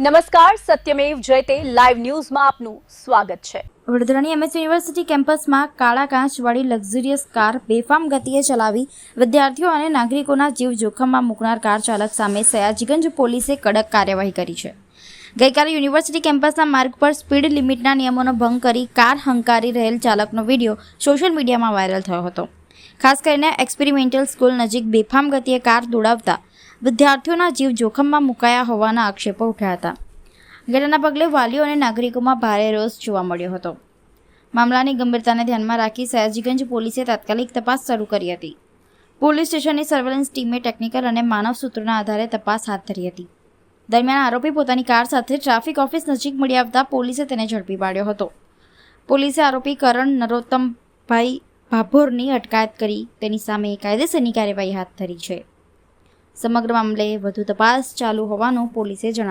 નમસ્કાર, સત્યમેવ જયતે લાઈવ ન્યૂઝમાં આપનું સ્વાગત છે। વડોદરાની એમએસ યુનિવર્સિટી કેમ્પસમાં કાળા કાચવાળી લક્ઝરિયસ કાર બેફામ ગતિએ ચલાવી વિદ્યાર્થીઓ અને નાગરિકોના જીવ જોખમમાં મૂકનાર કાર ચાલક સામે સયાજીગંજ પોલીસે કડક કાર્યવાહી કરી છે। ગઈકાલે યુનિવર્સિટી કેમ્પસના માર્ગ પર સ્પીડ લિમિટના નિયમોનો ભંગ કરી કાર હંકારી રહેલ ચાલકનો વિડીયો સોશિયલ મીડિયામાં વાયરલ થયો હતો। ખાસ કરીને એક્સપેરિમેન્ટલ સ્કૂલ નજીક બેફામ ગતિએ કાર દોડાવતા વિદ્યાર્થીઓના જીવ જોખમમાં મુકાયા હોવાના આક્ષેપો ઉઠ્યા હતા। ઘટનાના પગલે વાલીઓ અને નાગરિકોમાં ભારે રોષ જોવા મળ્યો હતો। મામલાની ગંભીરતાને ધ્યાનમાં રાખી સયાજીગંજ પોલીસે તાત્કાલિક તપાસ શરૂ કરી હતી। પોલીસ સ્ટેશનની સર્વેલન્સ ટીમે ટેકનિકલ અને માનવ સૂત્રોના આધારે તપાસ હાથ ધરી હતી। દરમિયાન આરોપી પોતાની કાર સાથે ટ્રાફિક ઓફિસ નજીક મળી આવતા પોલીસે તેને ઝડપી પાડ્યો હતો। પોલીસે આરોપી કરણ નરોત્તમભાઈ ભાભોરની અટકાયત કરી તેની સામે કાયદેસરની કાર્યવાહી હાથ ધરી છે। સમગ્ર મામલે વધુ તપાસ ચાલુ હોવાનું પોલીસે જણાવ્યું।